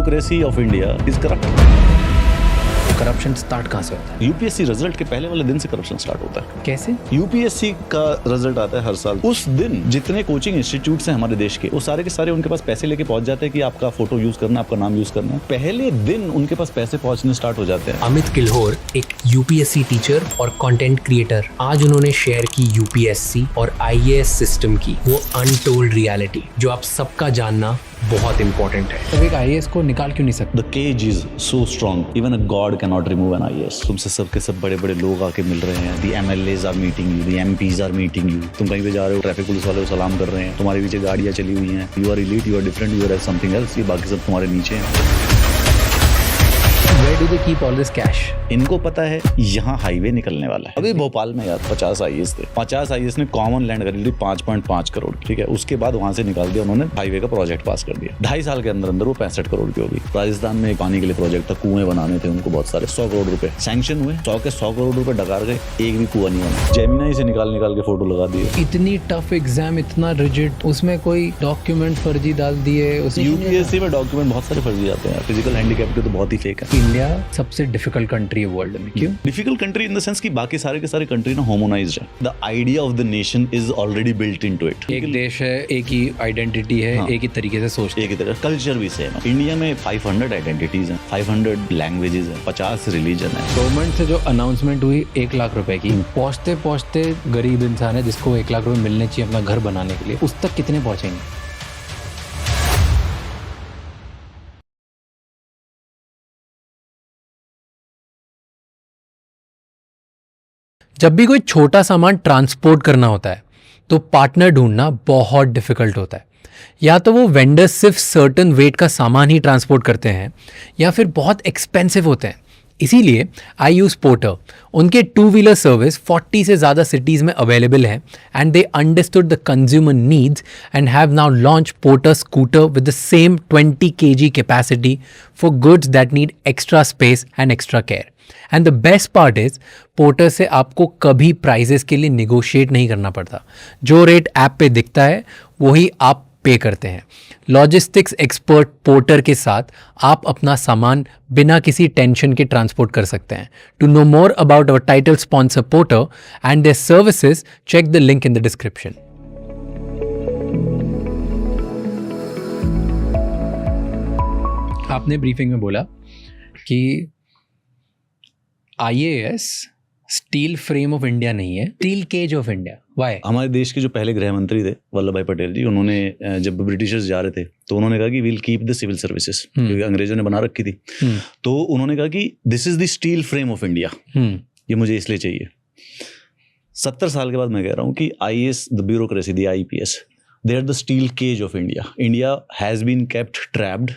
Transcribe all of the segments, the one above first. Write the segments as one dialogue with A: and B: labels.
A: Bureaucracy of India is corrupt.
B: Corruption start कहाँ से होता है?
A: यूपीएससी रिजल्ट के पहले वाले दिन से करप्शन स्टार्ट होता है।
B: कैसे?
A: यूपीएससी का रिजल्ट आता है हर साल। उस दिन जितने कोचिंग इंस्टीट्यूट्स हैं हमारे देश के, वो सारे के सारे उनके पास पैसे लेके पहुंच जाते हैं कि आपका फोटो यूज करना, आपका नाम यूज करना है। पहले दिन उनके पास पैसे पहुंचने स्टार्ट हो जाते हैं।
B: अमित किल्होर एक यूपीएससी टीचर और कंटेंट क्रिएटर, आज उन्होंने शेयर की यूपीएससी और आईएएस सिस्टम की वो अनटोल्ड रियलिटी जो आप सबका जानना बहुत इंपॉर्टेंट है।
C: तो एक आईएएस को निकाल क्यों नहीं सकते?
A: The cage is so strong, even a god can not remove an IAS. तुमसे सबके सब बड़े बड़े लोग आके मिल रहे हैं। The MLAs are meeting you, the MPs are meeting you. तुम कहीं पे जा रहे हो, ट्रैफिक पुलिस वाले को सलाम कर रहे हैं, तुम्हारे पीछे गाड़ियां चली हुई हैं। You are elite, you are different, you are something else. ये बाकी सब तुम्हारे नीचे हैं।
B: Where do they keep all this cash?
A: इनको पता है यहाँ हाईवे निकलने वाला है। अभी भोपाल में यार 50 आईएएस थे। 50 आईएएस ने कॉमन लैंड खरीद ली 5.5 करोड़, ठीक है। उसके बाद वहां से निकाल दिया उन्होंने, हाईवे का प्रोजेक्ट पास कर दिया। 2.5 साल के अंदर अंदर वो 65 करोड़ की होगी। राजस्थान में पानी के लिए प्रोजेक्ट था, कुएं बनाने थे उनको बहुत सारे, 100 करोड़ रुपए सैंक्शन हुए। 100 के 100 करोड़ रुपए डकार गए, एक भी कुआं नहीं बना। जेमिनाई से निकाल के फोटो लगा दिए।
C: इतनी टफ एग्जाम, इतना रिजिड, उसमें कोई डॉक्यूमेंट फर्जी डाल दिए।
A: यूपीएससी में डॉक्यूमेंट बहुत सारे फर्जी आते हैं। फिजिकल हैंडीकैप के तो बहुत ही फेक है।
C: इंडिया सबसे डिफिकल्ट कंट्री है वर्ल्ड में। क्यों
A: difficult country? In the sense कि बाकी सारे के सारे कंट्री ना होमोनाइज्ड है। The idea of the nation is already built into it.
C: एक देश है, एक ही आइडेंटिटी है,
A: हाँ।
C: एक ही तरीके से सोचते हैं।
A: एक ही तरह कल्चर भी सेम है। इंडिया में 500 आइडेंटिटीज हैं, 500 लैंग्वेजेस हैं, 50 रिलीजन है।
C: गवर्नमेंट से जो अनाउंसमेंट हुई 1 लाख रुपए की, पहुंचते पहुंचते गरीब इंसान है जिसको 1 लाख रुपए मिलने चाहिए अपना घर बनाने के लिए, उस तक कितने पहुंचेंगे? जब भी कोई छोटा सामान ट्रांसपोर्ट करना होता है तो पार्टनर ढूंढना बहुत डिफिकल्ट होता है। या तो वो वेंडर्स सिर्फ सर्टन वेट का सामान ही ट्रांसपोर्ट करते हैं या फिर बहुत एक्सपेंसिव होते हैं। इसीलिए आई यूज़ पोर्टर। उनके 2-व्हीलर सर्विस 40 से ज़्यादा सिटीज़ में अवेलेबल है and they understood the consumer needs and have now launch porter scooter with the same 20 kg capacity for goods that need extra space and extra care. And the best part is porter से आपको कभी prices के लिए negotiate नहीं करना पड़ता। जो rate app पे दिखता है वही आप पे करते हैं। लॉजिस्टिक्स एक्सपर्ट पोर्टर के साथ आप अपना सामान बिना किसी टेंशन के ट्रांसपोर्ट कर सकते हैं। To know more about our title sponsor Porter and their services, check the link in the description. आपने ब्रीफिंग में बोला कि IAS steel frame of India नहीं है, steel cage of India. Why?
A: हमारे देश के जो पहले गृह मंत्री थे वल्लभ भाई पटेल जी, उन्होंने जब ब्रिटिशर्स जा रहे थे तो उन्होंने कहा कि we'll keep the civil services, क्योंकि अंग्रेजों ने बना रखी थी। तो उन्होंने कहा कि this is the steel frame of India, ये मुझे इसलिए चाहिए। 70 साल के बाद मैं कह रहा हूँ कि IAS, the bureaucracy, the IPS, they are the steel cage of India. India has been kept trapped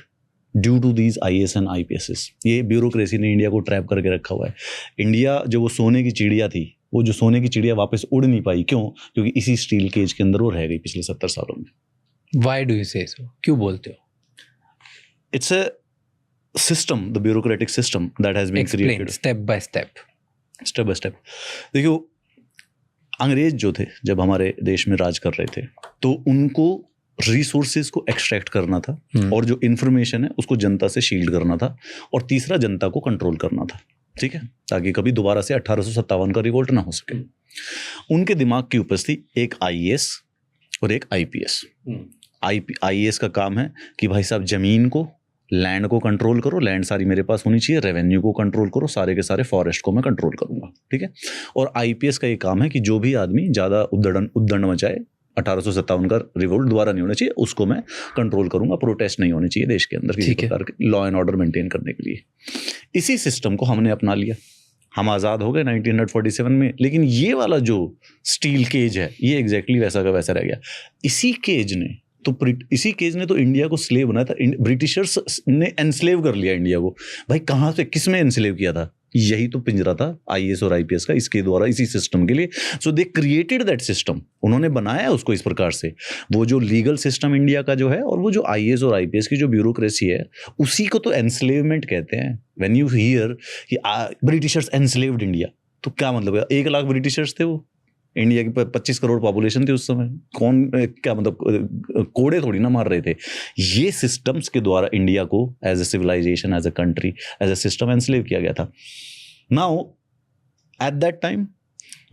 A: due to these IAS and IPS. ये ब्यूरोक्रेसी ने इंडिया को ट्रैप करके रखा हुआ है। इंडिया जो वो सोने की चिड़िया थी, वो जो सोने की चिड़िया वापस उड़ नहीं पाई। क्यों? क्योंकि इसी स्टील केज के अंदर वो रह गई पिछले 70 सालों में।
C: व्हाई डू यू से सो? क्यों बोलते हो?
A: It's a system, the bureaucratic system that has been created
C: step by step.
A: Step by step. देखियो, अंग्रेज जो थे जब हमारे देश में राज कर रहे थे तो उनको रिसोर्सेज को एक्सट्रैक्ट करना था और जो इंफॉर्मेशन है उसको जनता से शील्ड करना था, और तीसरा जनता को कंट्रोल करना था, ठीक है, ताकि कभी दोबारा से 1857 का रिवोल्ट ना हो सके। उनके दिमाग की उपज थी एक आईएएस और एक आईपीएस। आईएएस का काम है कि भाई साहब जमीन को, लैंड को कंट्रोल करो, लैंड सारी मेरे पास होनी चाहिए, रेवेन्यू को कंट्रोल करो, सारे के सारे फॉरेस्ट को मैं कंट्रोल करूंगा, ठीक है। और आईपीएस का ये काम है कि जो भी आदमी ज़्यादा उद्दंड मचाए, 1857 का रिवोल्ट दोबारा नहीं होना चाहिए, उसको मैं कंट्रोल करूंगा, प्रोटेस्ट नहीं होने चाहिए देश के अंदर किसी प्रकार के, लॉ एंड ऑर्डर मेंटेन करने के लिए। इसी सिस्टम को हमने अपना लिया, हम आज़ाद हो गए 1947 में। लेकिन ये वाला जो स्टील केज है ये एग्जैक्टली वैसा का वैसा रह गया। इसी केज ने तो इंडिया को स्लेव बनाया था। ब्रिटिशर्स ने एनस्लेव कर लिया इंडिया को। भाई कहाँ से, किस में एनस्लेव किया था? यही तो पिंजरा था आईएएस और आईपीएस का, इसके द्वारा, इसी सिस्टम के लिए। सो दे क्रिएटेड दैट सिस्टम। उन्होंने बनाया उसको इस प्रकार से। वो जो लीगल सिस्टम इंडिया का जो है और वो जो आईएएस और आईपीएस की जो ब्यूरोक्रेसी है, उसी को तो एनस्लेवमेंट कहते हैं। व्हेन यू हियर कि ब्रिटिशर्स एनस्लेव्ड इंडिया, तो क्या मतलब है? 1 लाख ब्रिटिशर्स थे वो, इंडिया की 25 करोड़ पॉपुलेशन थी उस समय, कौन क्या मतलब कोड़े थोड़ी ना मार रहे थे। ये सिस्टम्स के द्वारा इंडिया को as a civilization, as a country, as a system enslave किया गया था। Now at that time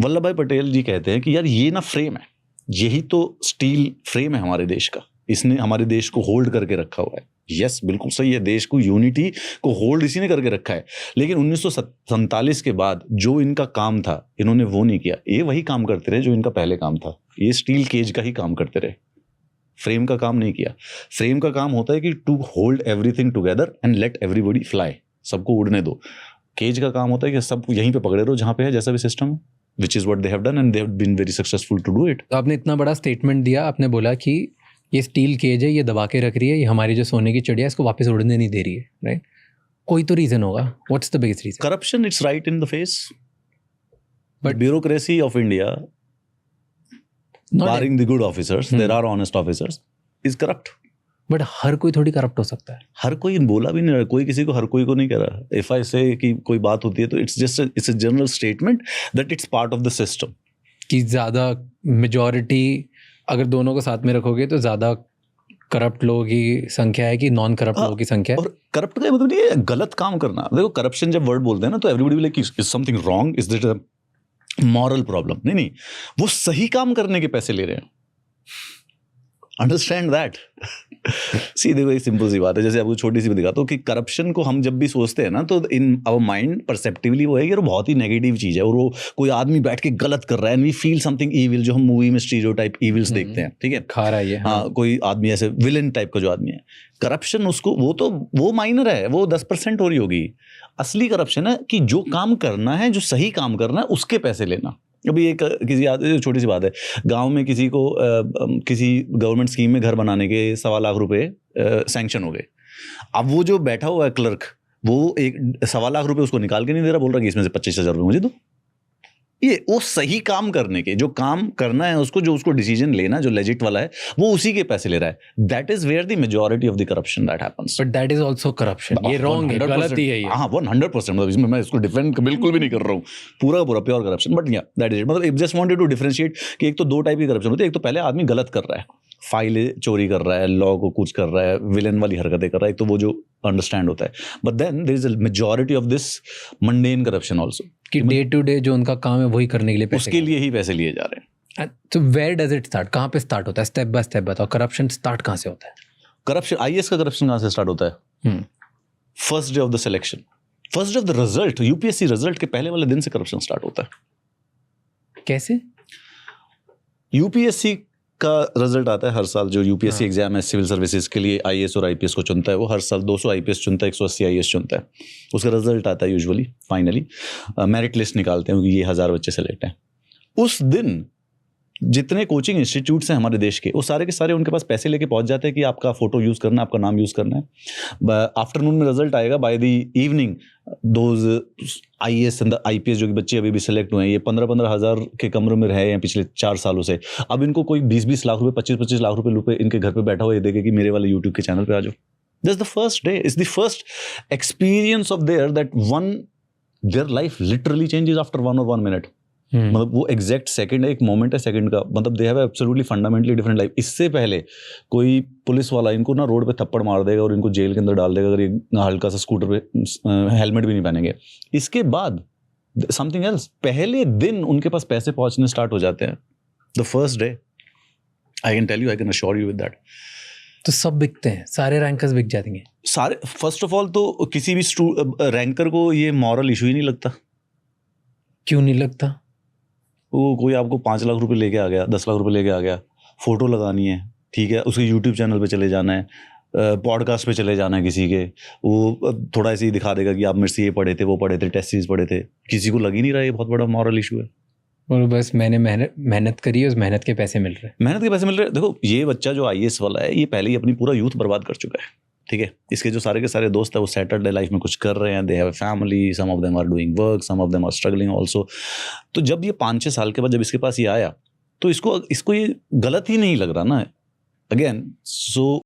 A: Vallabhbhai Patel जी कहते हैं कि यार ये ना फ्रेम है, यही तो स्टील फ्रेम है हमारे देश का, इसने हमारे देश को होल्ड करके रखा हुआ है। यस, बिल्कुल सही है, देश को यूनिटी को होल्ड इसी ने करके रखा है। लेकिन 1947 के बाद जो इनका काम था इन्होंने वो नहीं किया, ये वही काम करते रहे जो इनका पहले काम था, ये स्टील केज का ही काम करते रहे, फ्रेम का काम नहीं किया। फ्रेम का काम होता है कि to hold everything together and let everybody fly, सबको उड़ने दो। केज का काम होता है कि सब यहीं पे पकड़े रहो जहां पे है, जैसा भी सिस्टम है, which is what they have done and they have been very successful to do it।
C: तो आपने इतना बड़ा स्टेटमेंट दिया, आपने बोला कि ये स्टील केज है, ये दबा के रख रही है, ये हमारी जो सोने की चिड़िया है इसको वापस उड़ने नहीं दे रही है, राइट? कोई तो रीजन होगा, what's the biggest reason?
A: Corruption, it's right in the face,
C: But-
A: but bureaucracy of India, barring the good officers, there are honest officers, is corrupt।
C: But हर कोई थोड़ी करप्ट हो सकता है।
A: हर कोई बोला भी नहीं रहा, कोई किसी को हर कोई को नहीं कह रहा। इफ आई से कि कोई बात होती है तो it's just it's a general statement that it's part of the system.
C: कि ज़्यादा मेजॉरिटी अगर दोनों को साथ में रखोगे तो ज़्यादा करप्ट लोगों की संख्या है कि नॉन करप्ट लोगों की संख्या है।
A: और करप्ट का मतलब ये गलत काम करना। देखो करप्शन जब वर्ड बोलते हैं ना तो everybody like is something wrong, is that a moral problem? नहीं, वो सही काम करने के पैसे ले रहे हैं। Understand that. सी देखो एक सिंपल सी बात है, जैसे आपको छोटी सी भी दिखाता हूँ कि करप्शन को हम जब भी सोचते हैं ना तो इन आवर माइंड परसेप्टिवली वो है कि वो बहुत ही नेगेटिव चीज़ है और वो कोई आदमी बैठ के गलत कर रहा है and we feel something evil, जो हम मूवी में स्टीरियोटाइप ईविल्स देखते हैं, ठीक है,
C: खा रहा है ये।
A: हाँ, कोई आदमी ऐसे विलेन टाइप का जो आदमी है। करप्शन उसको वो माइनर है, वो 10% हो रही होगी। असली करप्शन है कि जो काम करना है, जो सही काम करना है, उसके पैसे लेना। अभी एक किसी छोटी सी बात है, गांव में किसी को किसी गवर्नमेंट स्कीम में घर बनाने के 1.25 लाख रुपए सैंक्शन हो गए। अब वो जो बैठा हुआ है क्लर्क, वो एक 1.25 लाख रुपए उसको निकाल के नहीं दे रहा, बोल रहा कि इसमें से 25,000 रुपये मुझे दो। ये वो सही काम करने के, जो काम करना है उसको, जो उसको डिसीजन लेना जो लेजिट वाला है, वो उसी के पैसे ले रहा है। That is where the majority of the corruption that happens.
C: But that is also corruption. ये रॉन्ग है, गलत ही है ये।
A: हाँ 100%, मतलब इसमें मैं इसको डिफेंड बिल्कुल भी नहीं कर रहा हूँ, पूरा प्योर करप्शन। बट या दैट इज इट। मतलब जस्ट वांटेड टू डिफरेंशिएट कि एक तो 2 टाइप की करप्शन होती है। एक तो पहले आदमी गलत कर रहा है, फाइलें चोरी कर रहा है, लॉ को कुछ कर रहा है, विलेन वाली हरकतें कर रहा है, एक तो वो जो अंडरस्टैंड होता है। But then there is a majority of this mundane corruption also,
C: कि डे टू डे जो उनका काम है वही करने के लिए पैसे,
A: उसके लिए ही पैसे लिए जा रहे हैं।
C: तो वेयर डज इट स्टार्ट? कहाँ पे स्टार्ट होता है? स्टेप बाय स्टेप बताओ, करप्शन स्टार्ट कहाँ से होता है?
A: करप्शन, आईएएस का करप्शन कहाँ से स्टार्ट होता है? First day of the selection, first day of the result, UPSC result के पहले वाले दिन से करप्शन स्टार्ट होता है।
C: कैसे?
A: यूपीएससी का रिजल्ट आता है हर साल, जो यूपीएससी एग्जाम है सिविल सर्विसेज के लिए आईएएस और आईपीएस को चुनता है, वो हर साल 200 आईपीएस चुनता है, 180 आईएएस चुनता है। उसका रिजल्ट आता है यूजुअली, फाइनली मेरिट लिस्ट निकालते हैं कि ये 1000 बच्चे सेलेक्ट हैं। उस दिन जितने कोचिंग इंस्टीट्यूट्स हैं हमारे देश के, वो सारे के सारे उनके पास पैसे लेके पहुंच जाते हैं कि आपका फोटो यूज़ करना है, आपका नाम यूज़ करना है। आफ्टरनून में रिजल्ट आएगा, by the evening those IAS and IPS जो कि बच्चे अभी भी सिलेक्ट हुए हैं, ये 15-15 हज़ार के कमरों में रहे हैं पिछले 4 सालों से। अब इनको कोई 20-20 लाख रुपए, 25-25 लाख रुपए इनके घर पे बैठा हुआ ये देखे कि मेरे वाले यूट्यूब के चैनल पे आ जाओ। This the first day, is the first experience of their that their life literally changes after 1 or 1 minute। मतलब वो एग्जैक्ट सेकंड है, एक मोमेंट है सेकंड का, मतलब they have absolutely fundamentally different life. इससे पहले कोई पुलिस वाला इनको ना रोड पे थप्पड़ मार देगा और इनको जेल के अंदर डाल देगा अगर ये हल्का सा स्कूटर पे हेलमेट भी नहीं पहनेंगे। इसके बाद समथिंग एल्स, पहले दिन उनके पास पैसे पहुंचने स्टार्ट हो जाते हैं। The first day, I can tell you, I can assure you with that.
C: तो सब बिकते हैं, सारे रैंकर्स बिक जाएंगे
A: सारे। फर्स्ट ऑफ ऑल तो किसी भी रैंकर को ये मॉरल इशू ही नहीं लगता।
C: क्यों नहीं लगता?
A: वो कोई आपको 5 लाख रुपए लेके आ गया, 10 लाख रुपए लेके आ गया, फोटो लगानी है, ठीक है, उसके यूट्यूब चैनल पे चले जाना है, पॉडकास्ट पे चले जाना है किसी के, वो थोड़ा ऐसे ही दिखा देगा कि आप मेरे से ये पढ़े थे, वो पढ़े थे, टेस्ट सीरीज पढ़े थे। किसी को लग ही नहीं रहा, ये बहुत बड़ा मॉरल इशू है।
C: और बस मैंने मेहनत करी है, उस मेहनत के पैसे मिल रहे हैं।
A: मेहनत के पैसे मिल रहे हैं। देखो ये बच्चा जो आईएएस वाला है, ये पहले ही अपनी पूरा यूथ बर्बाद कर चुका है, ठीक है। इसके जो सारे के सारे दोस्त है वो सेटल्ड लाइफ में कुछ कर रहे हैं, they have a family, some of them are doing work, some of them are struggling also. तो जब ये 5-6 साल के बाद जब इसके पास ये आया तो इसको ये गलत ही नहीं लग रहा ना, अगेन। सो